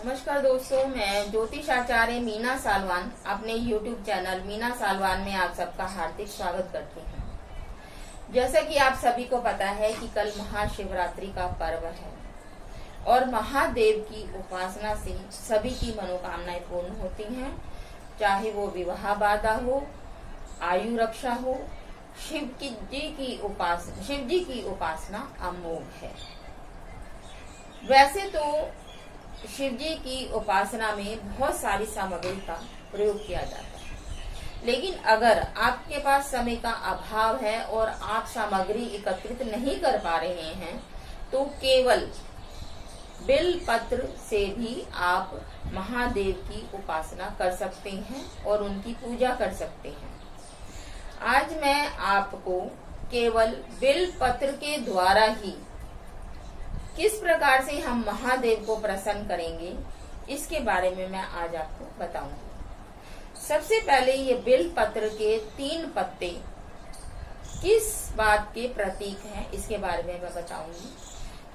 नमस्कार दोस्तों, मैं ज्योतिषाचार्य मीना सालवान अपने YouTube चैनल मीना सालवान में आप सबका हार्दिक स्वागत करती हूँ। जैसा कि आप सभी को पता है कि कल महाशिवरात्रि का पर्व है और महादेव की उपासना से सभी की मनोकामनाएं पूर्ण होती हैं, चाहे वो विवाह बाधा हो, आयु रक्षा हो। शिव जी की उपासना अमोघ है। वैसे तो शिव जी की उपासना में बहुत सारी सामग्री का प्रयोग किया जाता है, लेकिन अगर आपके पास समय का अभाव है और आप सामग्री एकत्रित नहीं कर पा रहे हैं तो केवल बिल पत्र से भी आप महादेव की उपासना कर सकते हैं और उनकी पूजा कर सकते हैं। आज मैं आपको केवल बिल पत्र के द्वारा ही किस प्रकार से हम महादेव को प्रसन्न करेंगे, इसके बारे में मैं आज आपको बताऊंगी। सबसे पहले ये बिल पत्र के 3 पत्ते किस बात के प्रतीक हैं, इसके बारे में मैं बताऊंगी।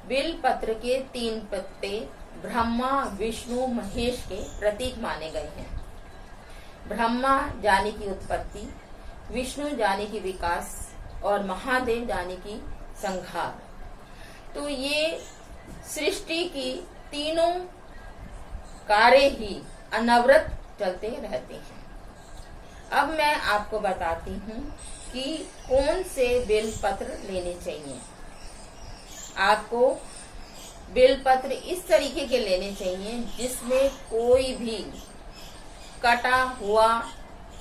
बिल पत्र के 3 पत्ते ब्रह्मा, विष्णु, महेश के प्रतीक माने गए हैं। ब्रह्मा यानी की उत्पत्ति, विष्णु यानी की विकास और महादेव यानी की संहार। तो ये सृष्टि की तीनों कार्य ही अनवरत चलते रहते हैं। अब मैं आपको बताती हूँ कि कौन से बेल पत्र लेने चाहिए। आपको बेल पत्र इस तरीके के लेने चाहिए जिसमें कोई भी कटा हुआ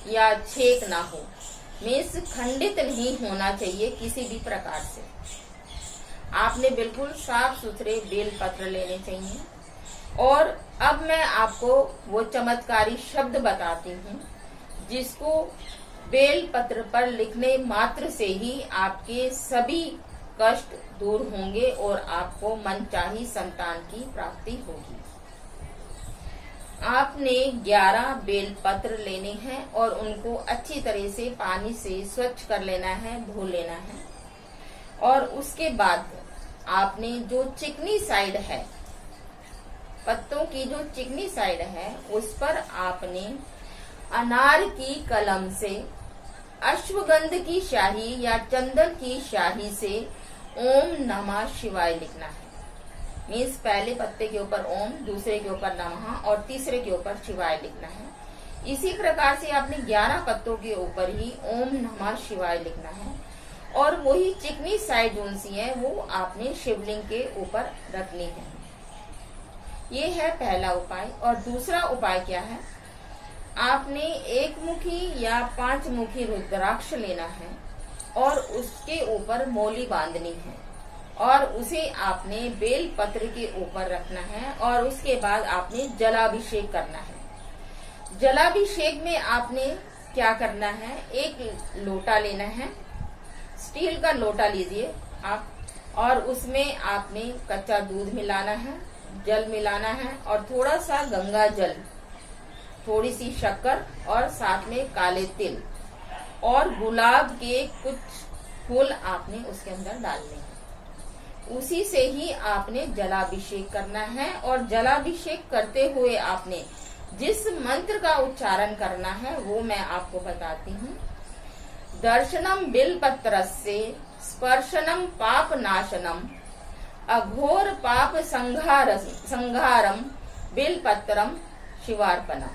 या छेद ना हो, मीन्स खंडित नहीं होना चाहिए किसी भी प्रकार से। आपने बिल्कुल साफ सुथरे बेल पत्र लेने चाहिए। और अब मैं आपको वो चमत्कारी शब्द बताती हूँ जिसको बेल पत्र पर लिखने मात्र से ही आपके सभी कष्ट दूर होंगे और आपको मनचाही संतान की प्राप्ति होगी। आपने 11 बेल पत्र लेने हैं और उनको अच्छी तरह से पानी से स्वच्छ कर लेना है, धो लेना है। और उसके बाद आपने जो चिकनी साइड है, पत्तों की जो चिकनी साइड है, उस पर आपने अनार की कलम से अश्वगंध की शाही या चंदन की शाही से ओम नमः शिवाय लिखना है। मीन्स पहले पत्ते के ऊपर ओम, दूसरे के ऊपर नमः और तीसरे के ऊपर शिवाय लिखना है। इसी प्रकार से आपने 11 पत्तों के ऊपर ही ओम नमः शिवाय लिखना है और वही चिकनी साइड जोन सी है वो आपने शिवलिंग के ऊपर रखनी है। ये है पहला उपाय। और दूसरा उपाय क्या है, आपने 1 मुखी या 5 मुखी रुद्राक्ष लेना है और उसके ऊपर मोली बांधनी है और उसे आपने बेल पत्र के ऊपर रखना है और उसके बाद आपने जलाभिषेक करना है। जलाभिषेक में आपने क्या करना है, एक लोटा लेना है, स्टील का लोटा लीजिए आप, और उसमें आपने कच्चा दूध मिलाना है, जल मिलाना है और थोड़ा सा गंगा जल, थोड़ी सी शक्कर और साथ में काले तिल और गुलाब के कुछ फूल आपने उसके अंदर डालने हैं। उसी से ही आपने जलाभिषेक करना है और जलाभिषेक करते हुए आपने जिस मंत्र का उच्चारण करना है वो मैं आपको बताती हूँ। दर्शनम बिल पत्रस्य स्पर्शनम पाप नाशनम अघोर पाप संहारम बिल पत्रम शिवार्पणम।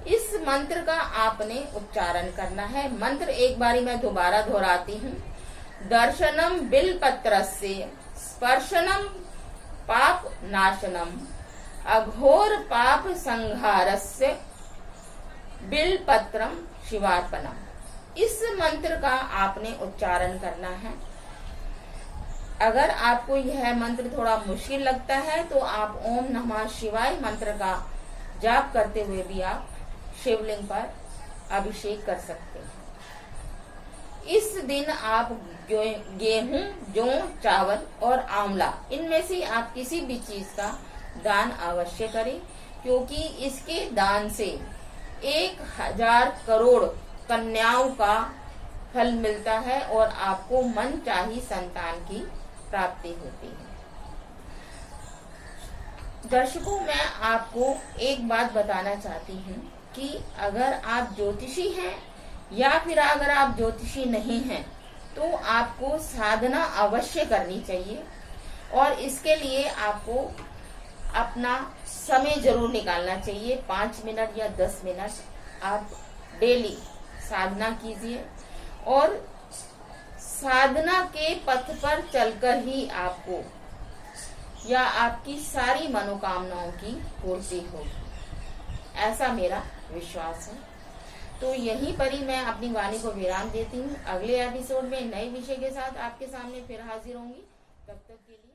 इस मंत्र का आपने उच्चारण करना है। मंत्र एक बारी मैं दोबारा दोहराती हूँ। दर्शनम बिल पत्रस्य स्पर्शनम पाप नाशनम अघोर पाप संहारस्य बिल पत्रम शिवार्पणम। इस मंत्र का आपने उच्चारण करना है। अगर आपको यह मंत्र थोड़ा मुश्किल लगता है तो आप ओम नमः शिवाय मंत्र का जाप करते हुए भी आप शिवलिंग पर अभिषेक कर सकते हैं। इस दिन आप गेहूं, जौ, चावल और आंवला, इनमें से आप किसी भी चीज का दान अवश्य करें, क्योंकि इसके दान से 1000 करोड़ कन्याओं का फल मिलता है और आपको मनचाही संतान की प्राप्ति होती है। दर्शकों, मैं आपको एक बात बताना चाहती हूँ कि अगर आप ज्योतिषी हैं या फिर अगर आप ज्योतिषी नहीं हैं तो आपको साधना अवश्य करनी चाहिए और इसके लिए आपको अपना समय जरूर निकालना चाहिए। 5 मिनट या 10 मिनट आप डेली साधना कीजिए और साधना के पथ पर चलकर ही आपको या आपकी सारी मनोकामनाओं की पूर्ति होगी, ऐसा मेरा विश्वास है। तो यहीं पर ही मैं अपनी वाणी को विराम देती हूँ। अगले एपिसोड में नए विषय के साथ आपके सामने फिर हाजिर होंगी। तब तक के लिए